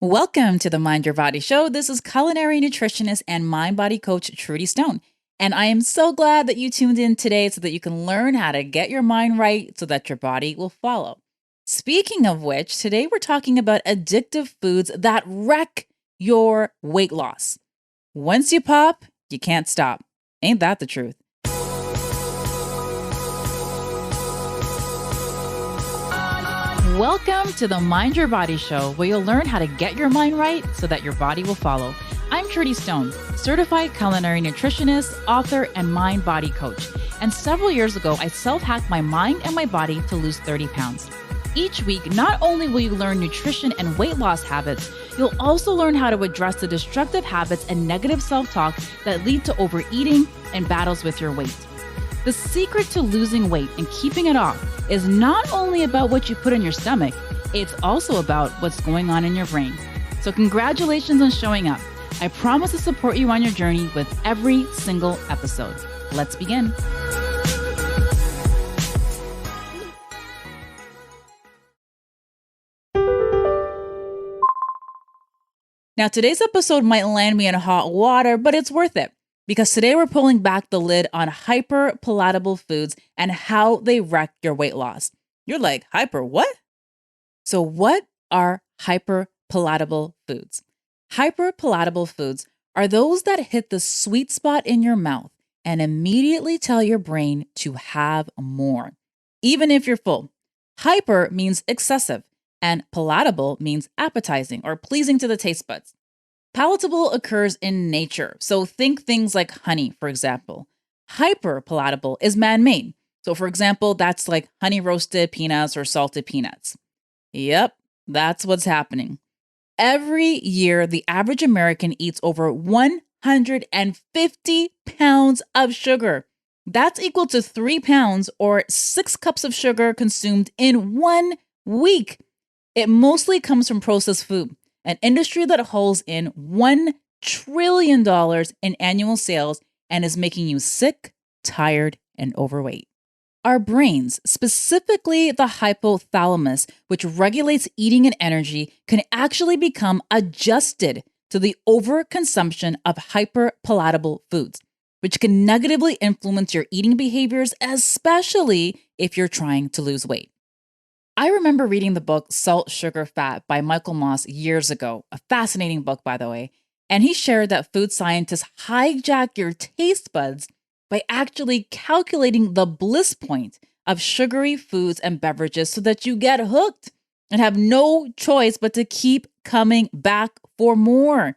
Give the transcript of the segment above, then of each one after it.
Welcome to the Mind Your Body Show. This is culinary nutritionist and mind body coach Trudy Stone. And I am so glad that you tuned in today so that you can learn how to get your mind right so that your body will follow. Speaking of which, today we're talking about addictive foods that wreck your weight loss. Once you pop, you can't stop. Ain't that the truth? Welcome to the Mind Your Body Show, where you'll learn how to get your mind right so that your body will follow. I'm Trudy Stone, certified culinary nutritionist, author, and mind body coach. And several years ago, I self-hacked my mind and my body to lose 30 pounds. Each week, not only will you learn nutrition and weight loss habits, you'll also learn how to address the destructive habits and negative self-talk that lead to overeating and battles with your weight. The secret to losing weight and keeping it off is not only about what you put in your stomach, it's also about what's going on in your brain. So congratulations on showing up. I promise to support you on your journey with every single episode. Let's begin. Now, today's episode might land me in hot water, but it's worth it. Because today we're pulling back the lid on hyper-palatable foods and how they wreck your weight loss. You're like, hyper what? So what are hyper-palatable foods? Hyper-palatable foods are those that hit the sweet spot in your mouth and immediately tell your brain to have more, even if you're full. Hyper means excessive, and palatable means appetizing or pleasing to the taste buds. Palatable occurs in nature, so think things like honey, for example. Hyper-palatable is man-made. So, for example, that's like honey roasted peanuts or salted peanuts. Yep, that's what's happening. Every year, the average American eats over 150 pounds of sugar. That's equal to 3 pounds or 6 cups of sugar consumed in 1 week. It mostly comes from processed food, an industry that holds in $1 trillion in annual sales and is making you sick, tired, and overweight. Our brains, specifically the hypothalamus, which regulates eating and energy, can actually become adjusted to the overconsumption of hyperpalatable foods, which can negatively influence your eating behaviors, especially if you're trying to lose weight. I remember reading the book Salt, Sugar, Fat by Michael Moss years ago, a fascinating book, by the way, and he shared that food scientists hijack your taste buds by actually calculating the bliss point of sugary foods and beverages so that you get hooked and have no choice but to keep coming back for more.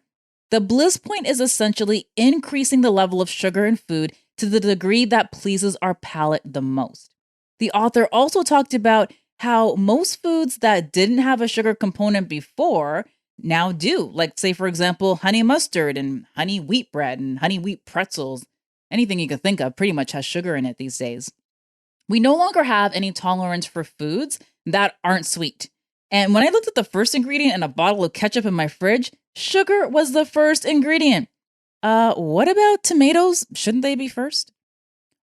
The bliss point is essentially increasing the level of sugar in food to the degree that pleases our palate the most. The author also talked about how most foods that didn't have a sugar component before now do. Like, say, for example, honey mustard and honey wheat bread and honey wheat pretzels. Anything you could think of pretty much has sugar in it these days. We no longer have any tolerance for foods that aren't sweet. And when I looked at the first ingredient in a bottle of ketchup in my fridge, sugar was the first ingredient. What about tomatoes? Shouldn't they be first?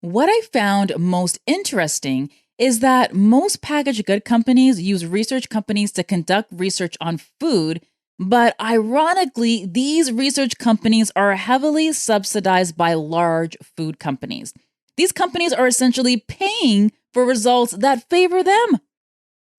What I found most interesting is that most packaged good companies use research companies to conduct research on food, but ironically, these research companies are heavily subsidized by large food companies. These companies are essentially paying for results that favor them.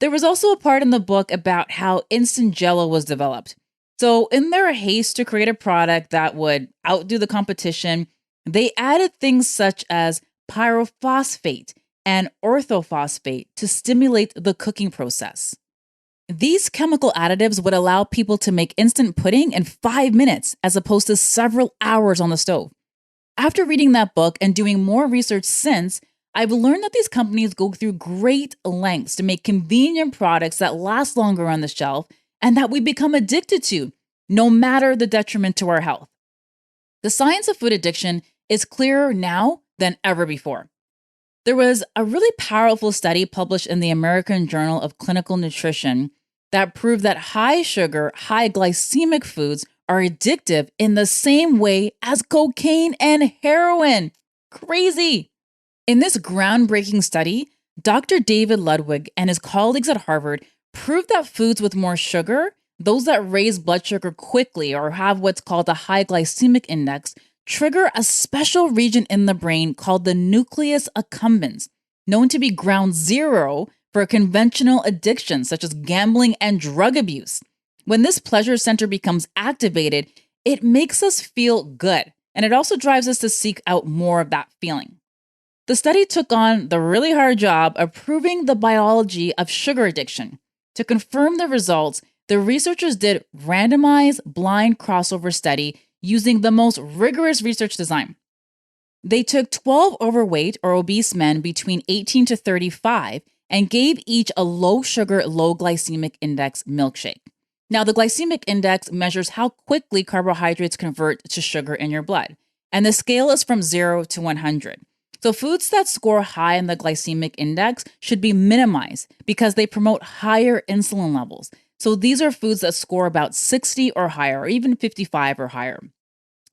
There was also a part in the book about how instant Jell-O was developed. So in their haste to create a product that would outdo the competition, they added things such as pyrophosphate and orthophosphate to stimulate the cooking process. These chemical additives would allow people to make instant pudding in 5 minutes as opposed to several hours on the stove. After reading that book and doing more research since, I've learned that these companies go through great lengths to make convenient products that last longer on the shelf and that we become addicted to, no matter the detriment to our health. The science of food addiction is clearer now than ever before. There was a really powerful study published in the American Journal of Clinical Nutrition that proved that high sugar, high glycemic foods are addictive in the same way as cocaine and heroin. Crazy. In this groundbreaking study, Dr. David Ludwig and his colleagues at Harvard proved that foods with more sugar Those that raise blood sugar quickly or have what's called a high glycemic index trigger a special region in the brain called the nucleus accumbens, known to be ground zero for conventional addictions such as gambling and drug abuse. When this pleasure center becomes activated, it makes us feel good, and it also drives us to seek out more of that feeling. The study took on the really hard job of proving the biology of sugar addiction. To confirm the results, the researchers did randomized blind crossover study using the most rigorous research design. They took 12 overweight or obese men between 18 to 35 and gave each a low sugar, low glycemic index milkshake. Now, the glycemic index measures how quickly carbohydrates convert to sugar in your blood, and the scale is from 0 to 100. So foods that score high in the glycemic index should be minimized because they promote higher insulin levels. So these are foods that score about 60 or higher, or even 55 or higher.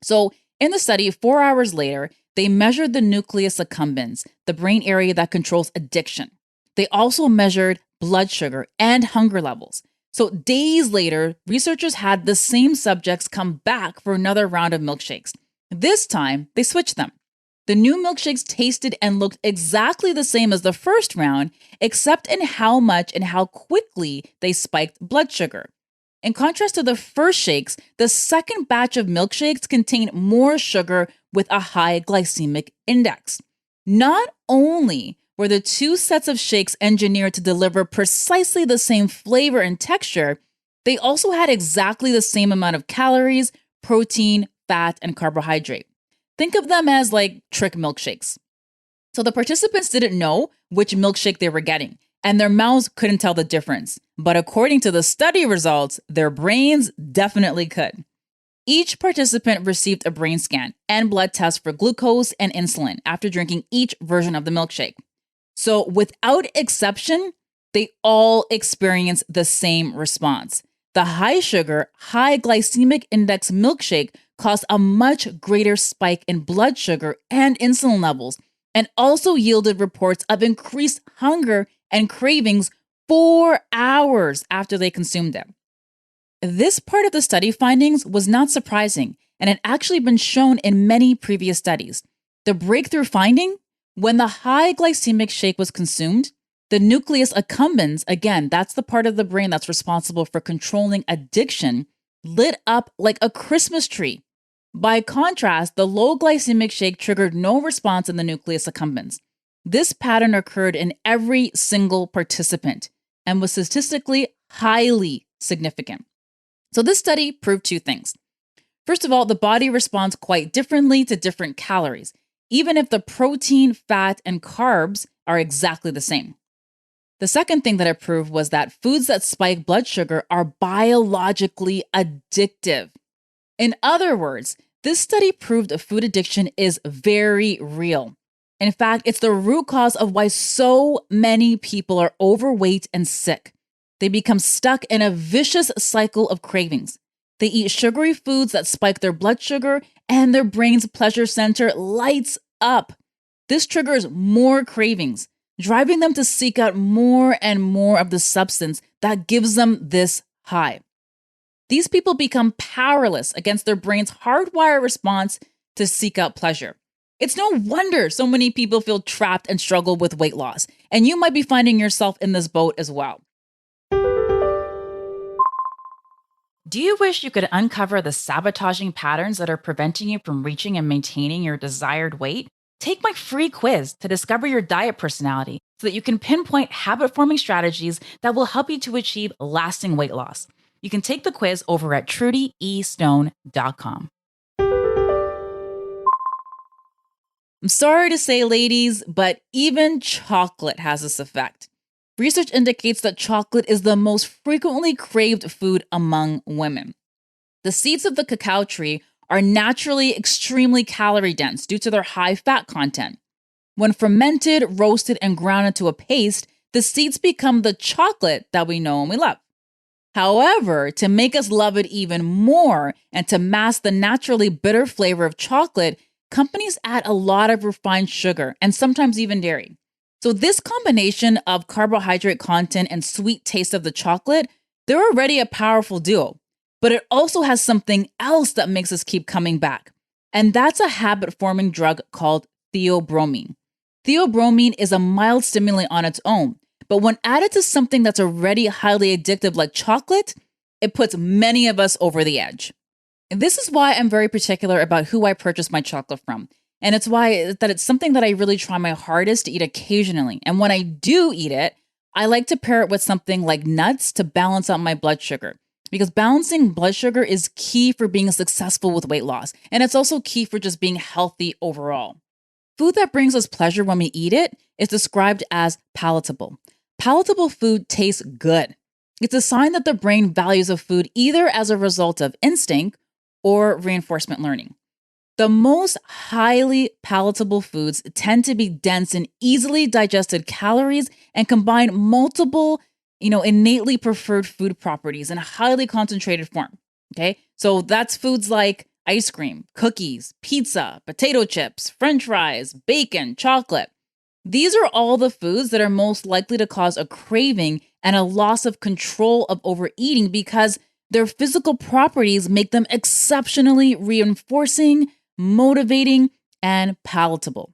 So in the study, 4 hours later, they measured the nucleus accumbens, the brain area that controls addiction. They also measured blood sugar and hunger levels. So days later, researchers had the same subjects come back for another round of milkshakes. This time, they switched them. The new milkshakes tasted and looked exactly the same as the first round, except in how much and how quickly they spiked blood sugar. In contrast to the first shakes, the second batch of milkshakes contained more sugar with a high glycemic index. Not only were the two sets of shakes engineered to deliver precisely the same flavor and texture, they also had exactly the same amount of calories, protein, fat, and carbohydrate. Think of them as like trick milkshakes. So the participants didn't know which milkshake they were getting, and their mouths couldn't tell the difference. But according to the study results, their brains definitely could. Each participant received a brain scan and blood test for glucose and insulin after drinking each version of the milkshake. So without exception, they all experienced the same response. The high sugar, high glycemic index milkshake caused a much greater spike in blood sugar and insulin levels, and also yielded reports of increased hunger and cravings 4 hours after they consumed it. This part of the study findings was not surprising and had actually been shown in many previous studies. The breakthrough finding? When the high glycemic shake was consumed, the nucleus accumbens, again, that's the part of the brain that's responsible for controlling addiction, lit up like a Christmas tree. By contrast, the low glycemic shake triggered no response in the nucleus accumbens. This pattern occurred in every single participant and was statistically highly significant. So this study proved two things. First of all, the body responds quite differently to different calories, even if the protein, fat, and carbs are exactly the same. The second thing that it proved was that foods that spike blood sugar are biologically addictive. In other words, this study proved a food addiction is very real. In fact, it's the root cause of why so many people are overweight and sick. They become stuck in a vicious cycle of cravings. They eat sugary foods that spike their blood sugar, and their brain's pleasure center lights up. This triggers more cravings, driving them to seek out more and more of the substance that gives them this high. These people become powerless against their brain's hardwired response to seek out pleasure. It's no wonder so many people feel trapped and struggle with weight loss, and you might be finding yourself in this boat as well. Do you wish you could uncover the sabotaging patterns that are preventing you from reaching and maintaining your desired weight? Take my free quiz to discover your diet personality so that you can pinpoint habit-forming strategies that will help you to achieve lasting weight loss. You can take the quiz over at trudyestone.com. I'm sorry to say, ladies, but even chocolate has this effect. Research indicates that chocolate is the most frequently craved food among women. The seeds of the cacao tree are naturally extremely calorie dense due to their high fat content. When fermented, roasted, and ground into a paste, the seeds become the chocolate that we know and we love. However, to make us love it even more and to mask the naturally bitter flavor of chocolate, companies add a lot of refined sugar and sometimes even dairy. So this combination of carbohydrate content and sweet taste of the chocolate They're already a powerful duo, but it also has something else that makes us keep coming back. And that's a habit forming drug called theobromine. Theobromine is a mild stimulant on its own, but when added to something that's already highly addictive like chocolate, it puts many of us over the edge. And this is why I'm very particular about who I purchase my chocolate from. And it's why that it's something that I really try my hardest to eat occasionally. And when I do eat it, I like to pair it with something like nuts to balance out my blood sugar. Because balancing blood sugar is key for being successful with weight loss. And it's also key for just being healthy overall. Food that brings us pleasure when we eat it is described as palatable. Palatable food tastes good. It's a sign that the brain values a food either as a result of instinct or reinforcement learning. The most highly palatable foods tend to be dense in easily digested calories and combine multiple, innately preferred food properties in a highly concentrated form. Okay. So that's foods like ice cream, cookies, pizza, potato chips, French fries, bacon, chocolate. These are all the foods that are most likely to cause a craving and a loss of control of overeating because their physical properties make them exceptionally reinforcing, motivating, and palatable.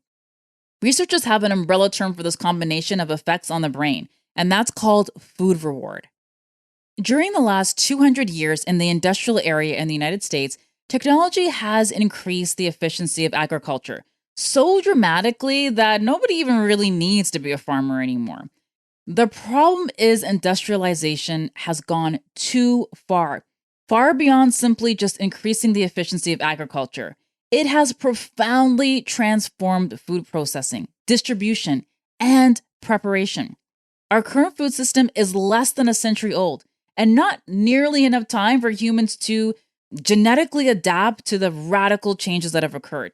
Researchers have an umbrella term for this combination of effects on the brain, and that's called food reward. During the last 200 years in the industrial area in the United States, technology has increased the efficiency of agriculture so dramatically that nobody even really needs to be a farmer anymore. The problem is industrialization has gone too far, far beyond simply just increasing the efficiency of agriculture. It has profoundly transformed food processing, distribution, and preparation. Our current food system is less than a century old, and not nearly enough time for humans to genetically adapt to the radical changes that have occurred.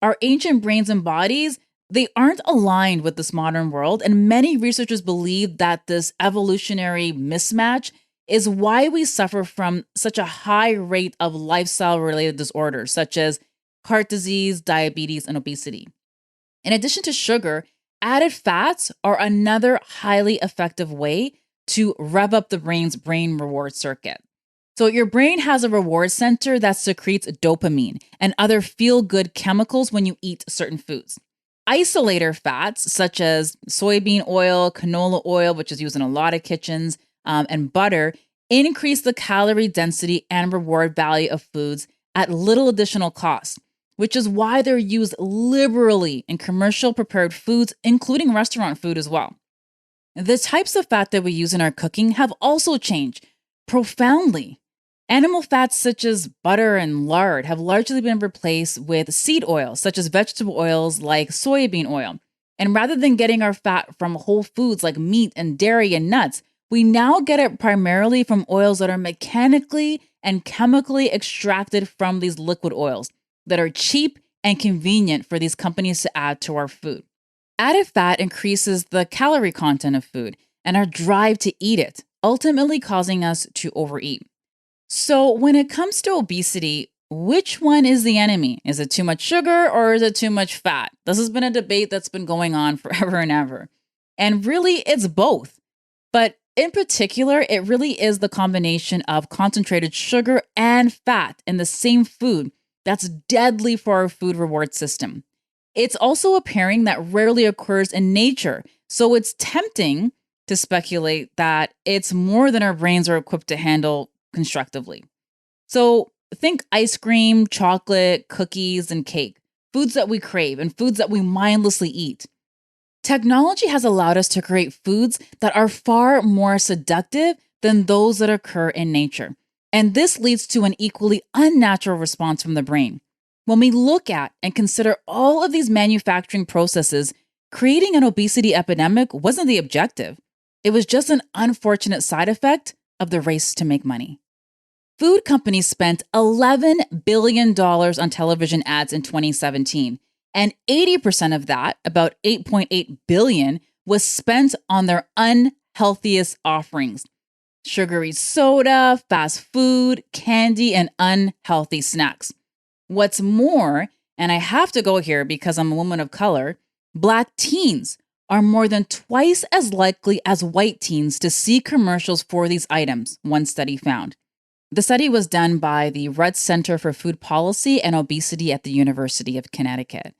Our ancient brains and bodies, they aren't aligned with this modern world, and many researchers believe that this evolutionary mismatch is why we suffer from such a high rate of lifestyle-related disorders, such as heart disease, diabetes, and obesity. In addition to sugar, added fats are another highly effective way to rev up the brain's brain reward circuit. So your brain has a reward center that secretes dopamine and other feel-good chemicals when you eat certain foods. Isolator fats, such as soybean oil, canola oil, which is used in a lot of kitchens, and butter, increase the calorie density and reward value of foods at little additional cost, which is why they're used liberally in commercial prepared foods, including restaurant food as well. The types of fat that we use in our cooking have also changed profoundly. Animal fats such as butter and lard have largely been replaced with seed oils, such as vegetable oils like soybean oil. And rather than getting our fat from whole foods like meat and dairy and nuts, we now get it primarily from oils that are mechanically and chemically extracted from these liquid oils that are cheap and convenient for these companies to add to our food. Added fat increases the calorie content of food and our drive to eat it, ultimately causing us to overeat. So when it comes to obesity, which one is the enemy? Is it too much sugar or is it too much fat? This has been a debate that's been going on forever and ever. And really, it's both. But in particular, it really is the combination of concentrated sugar and fat in the same food that's deadly for our food reward system. It's also a pairing that rarely occurs in nature, so it's tempting to speculate that it's more than our brains are equipped to handle constructively. So think ice cream, chocolate, cookies, and cake, foods that we crave and foods that we mindlessly eat. Technology has allowed us to create foods that are far more seductive than those that occur in nature. And this leads to an equally unnatural response from the brain. When we look at and consider all of these manufacturing processes, creating an obesity epidemic wasn't the objective. It was just an unfortunate side effect of the race to make money. Food companies spent $11 billion on television ads in 2017, and 80% of that, about $8.8 billion, was spent on their unhealthiest offerings: sugary soda, fast food, candy, and unhealthy snacks. What's more, and I have to go here because I'm a woman of color, Black teens are more than twice as likely as white teens to see commercials for these items, one study found. The study was done by the Rudd Center for Food Policy and Obesity at the University of Connecticut.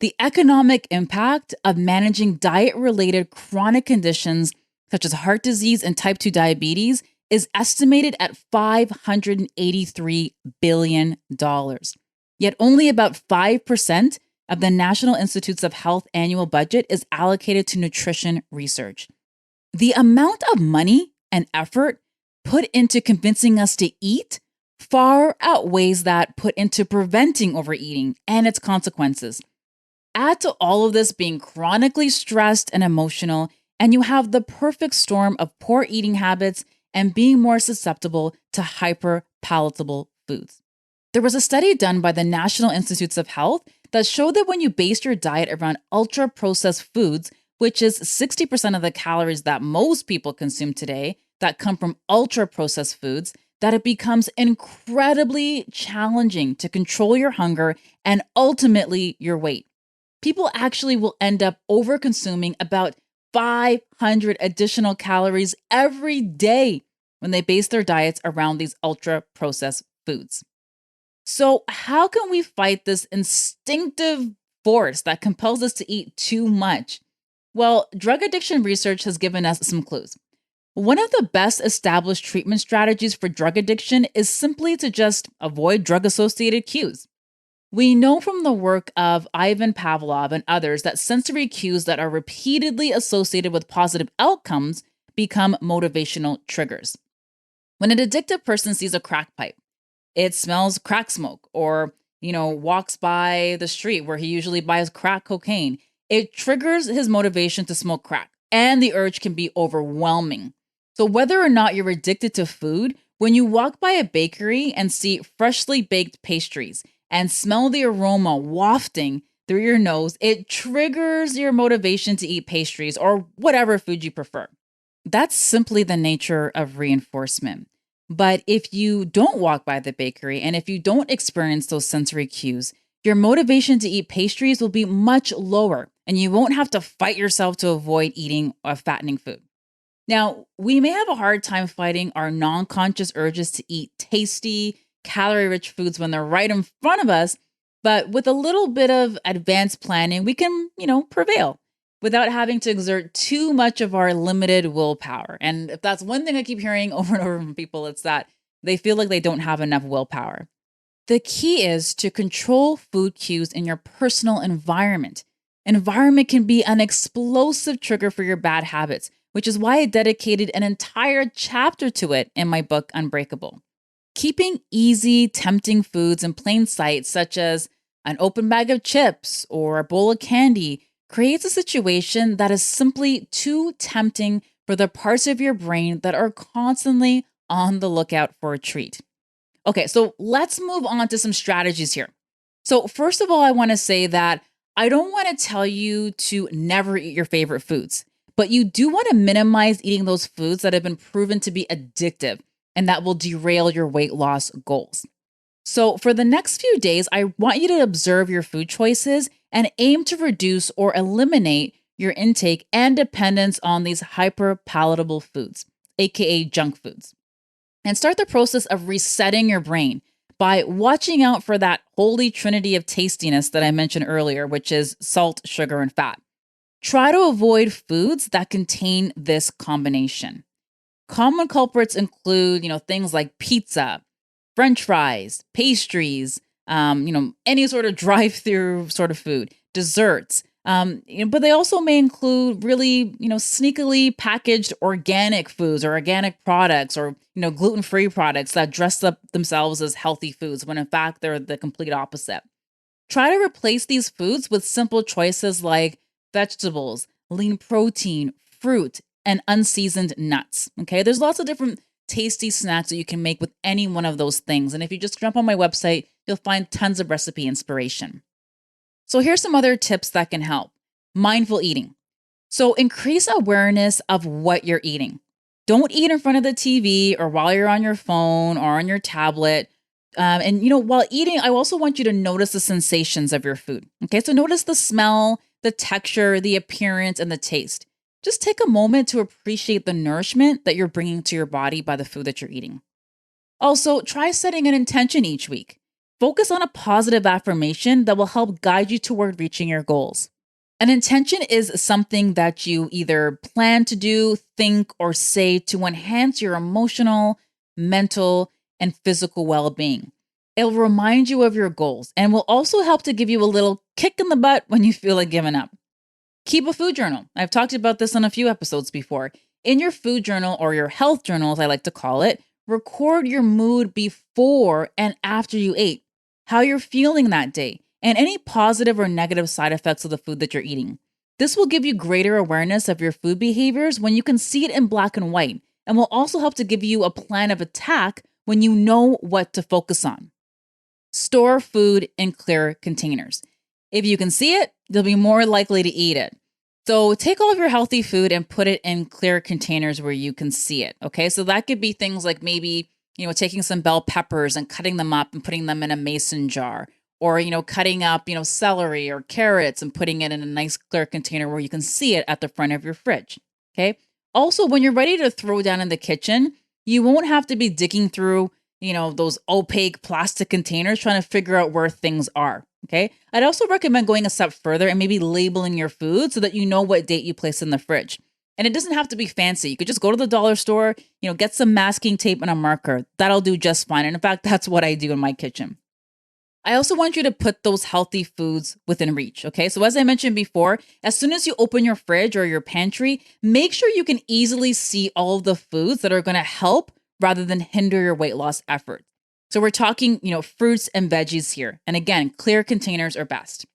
The economic impact of managing diet-related chronic conditions such as heart disease and type 2 diabetes is estimated at $583 billion. Yet only about 5% of the National Institutes of Health annual budget is allocated to nutrition research. The amount of money and effort put into convincing us to eat far outweighs that put into preventing overeating and its consequences. Add to all of this being chronically stressed and emotional, and you have the perfect storm of poor eating habits and being more susceptible to hyper-palatable foods. There was a study done by the National Institutes of Health that showed that when you base your diet around ultra-processed foods, which is 60% of the calories that most people consume today that come from ultra-processed foods, that it becomes incredibly challenging to control your hunger and ultimately your weight. People actually will end up over-consuming about 500 additional calories every day when they base their diets around these ultra-processed foods. So how can we fight this instinctive force that compels us to eat too much? Well, drug addiction research has given us some clues. One of the best established treatment strategies for drug addiction is simply to just avoid drug-associated cues. We know from the work of Ivan Pavlov and others that sensory cues that are repeatedly associated with positive outcomes become motivational triggers. When an addictive person sees a crack pipe, it smells crack smoke, or, walks by the street where he usually buys crack cocaine, it triggers his motivation to smoke crack, and the urge can be overwhelming. So whether or not you're addicted to food, when you walk by a bakery and see freshly baked pastries and smell the aroma wafting through your nose, it triggers your motivation to eat pastries or whatever food you prefer. That's simply the nature of reinforcement. But if you don't walk by the bakery and if you don't experience those sensory cues, your motivation to eat pastries will be much lower, and you won't have to fight yourself to avoid eating a fattening food. Now, we may have a hard time fighting our non-conscious urges to eat tasty, calorie-rich foods when they're right in front of us, but with a little bit of advanced planning, we can, prevail without having to exert too much of our limited willpower. And if that's one thing I keep hearing over and over from people, it's that they feel like they don't have enough willpower. The key is to control food cues in your personal environment. Environment can be an explosive trigger for your bad habits, which is why I dedicated an entire chapter to it in my book, Unbreakable. Keeping easy, tempting foods in plain sight, such as an open bag of chips or a bowl of candy, creates a situation that is simply too tempting for the parts of your brain that are constantly on the lookout for a treat. Okay, so let's move on to some strategies here. So first of all, I want to say that I don't want to tell you to never eat your favorite foods, but you do want to minimize eating those foods that have been proven to be addictive and that will derail your weight loss goals. So for the next few days, I want you to observe your food choices and aim to reduce or eliminate your intake and dependence on these hyper-palatable foods, aka junk foods. And start the process of resetting your brain by watching out for that holy trinity of tastiness that I mentioned earlier, which is salt, sugar, and fat. Try to avoid foods that contain this combination. Common culprits include, things like pizza, French fries, pastries, any sort of drive-through sort of food, desserts. But they also may include really, sneakily packaged organic foods or organic products or, gluten-free products that dress up themselves as healthy foods when in fact they're the complete opposite. Try to replace these foods with simple choices like vegetables, lean protein, fruit, and unseasoned nuts. Okay, there's lots of different tasty snacks that you can make with any one of those things. And if you just jump on my website, you'll find tons of recipe inspiration. So here's some other tips that can help. Mindful eating. So increase awareness of what you're eating. Don't eat in front of the TV or while you're on your phone or on your tablet. While eating, I also want you to notice the sensations of your food. Okay, so notice the smell, the texture, the appearance, and the taste. Just take a moment to appreciate the nourishment that you're bringing to your body by the food that you're eating. Also, try setting an intention each week. Focus on a positive affirmation that will help guide you toward reaching your goals. An intention is something that you either plan to do, think, or say to enhance your emotional, mental, and physical well being. It will remind you of your goals and will also help to give you a little kick in the butt when you feel like giving up. Keep a food journal. I've talked about this on a few episodes before. In your food journal, or your health journal, as I like to call it, record your mood before and after you ate, how you're feeling that day, and any positive or negative side effects of the food that you're eating. This will give you greater awareness of your food behaviors when you can see it in black and white, and will also help to give you a plan of attack when you know what to focus on. Store food in clear containers. If you can see it, you'll be more likely to eat it. So take all of your healthy food and put it in clear containers where you can see it. Okay, so that could be things like maybe, taking some bell peppers and cutting them up and putting them in a mason jar, or, cutting up, celery or carrots and putting it in a nice clear container where you can see it at the front of your fridge. Okay. Also, when you're ready to throw down in the kitchen, you won't have to be digging through, those opaque plastic containers trying to figure out where things are. Okay. I'd also recommend going a step further and maybe labeling your food so that you know what date you place in the fridge. And it doesn't have to be fancy. You could just go to the dollar store, get some masking tape and a marker. That'll do just fine. And in fact, that's what I do in my kitchen. I also want you to put those healthy foods within reach. Okay. So as I mentioned before, as soon as you open your fridge or your pantry, make sure you can easily see all of the foods that are going to help rather than hinder your weight loss efforts. So we're talking, fruits and veggies here. And again, clear containers are best.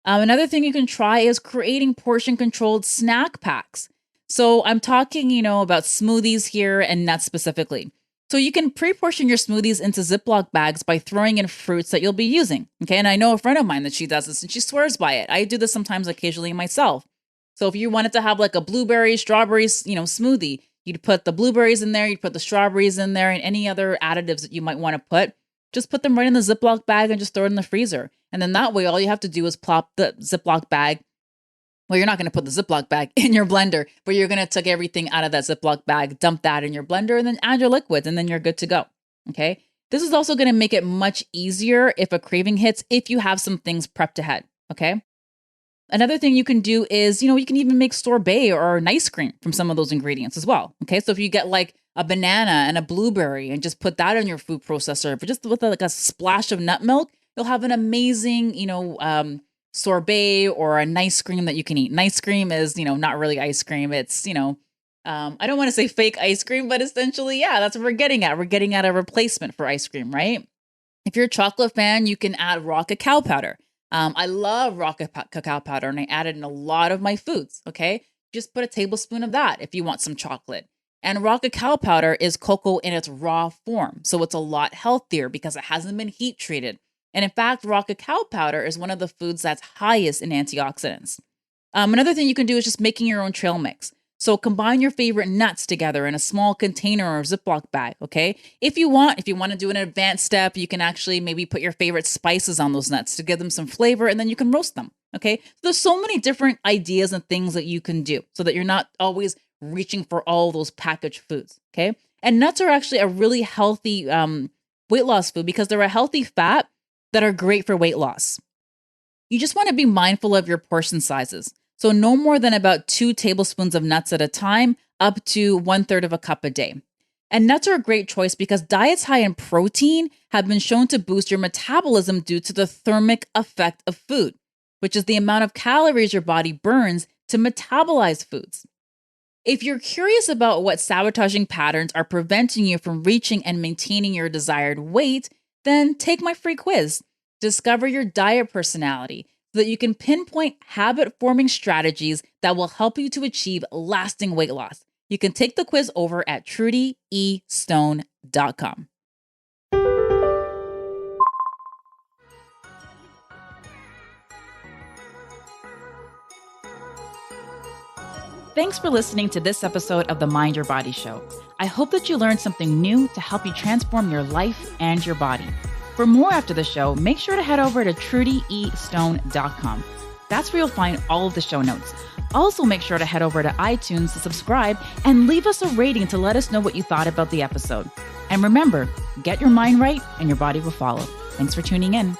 Another thing you can try is creating portion controlled snack packs. So I'm talking, about smoothies here and nuts specifically. So you can pre-portion your smoothies into Ziploc bags by throwing in fruits that you'll be using. Okay. And I know a friend of mine that she does this and she swears by it. I do this sometimes occasionally myself. So if you wanted to have like a blueberry, strawberry, smoothie, you'd put the blueberries in there, you'd put the strawberries in there, and any other additives that you might want to put, just put them right in the Ziploc bag and just throw it in the freezer. And then that way, all you have to do is plop the Ziploc bag. Well, you're not going to put the Ziploc bag in your blender, but you're going to take everything out of that Ziploc bag, dump that in your blender, and then add your liquids, and then you're good to go. Okay. This is also going to make it much easier if a craving hits, if you have some things prepped ahead. Okay. Another thing you can do is, you can even make sorbet or an ice cream from some of those ingredients as well. Okay. So if you get like a banana and a blueberry and just put that in your food processor, but just with like a splash of nut milk, you'll have an amazing, sorbet or an ice cream that you can eat. An ice cream is, not really ice cream. It's, I don't want to say fake ice cream, but essentially, yeah, that's what we're getting at. We're getting at a replacement for ice cream, right? If you're a chocolate fan, you can add raw cacao powder. I love raw cacao powder and I add it in a lot of my foods. Okay. Just put a tablespoon of that if you want some chocolate. And raw cacao powder is cocoa in its raw form. So it's a lot healthier because it hasn't been heat treated. And in fact, raw cacao powder is one of the foods that's highest in antioxidants. Another thing you can do is just making your own trail mix. So combine your favorite nuts together in a small container or Ziploc bag, okay? If you want to do an advanced step, you can actually maybe put your favorite spices on those nuts to give them some flavor, and then you can roast them, okay? So there's so many different ideas and things that you can do so that you're not always reaching for all those packaged foods, okay? And nuts are actually a really healthy weight loss food because they're a healthy fat that are great for weight loss. You just want to be mindful of your portion sizes. So no more than about 2 tablespoons of nuts at a time, up to 1/3 of a cup a day. And nuts are a great choice because diets high in protein have been shown to boost your metabolism due to the thermic effect of food, which is the amount of calories your body burns to metabolize foods. If you're curious about what sabotaging patterns are preventing you from reaching and maintaining your desired weight, then take my free quiz. Discover your diet personality so that you can pinpoint habit-forming strategies that will help you to achieve lasting weight loss. You can take the quiz over at trudyestone.com. Thanks for listening to this episode of the Mind Your Body Show. I hope that you learned something new to help you transform your life and your body. For more after the show, make sure to head over to trudyestone.com. That's where you'll find all of the show notes. Also, make sure to head over to iTunes to subscribe and leave us a rating to let us know what you thought about the episode. And remember, get your mind right and your body will follow. Thanks for tuning in.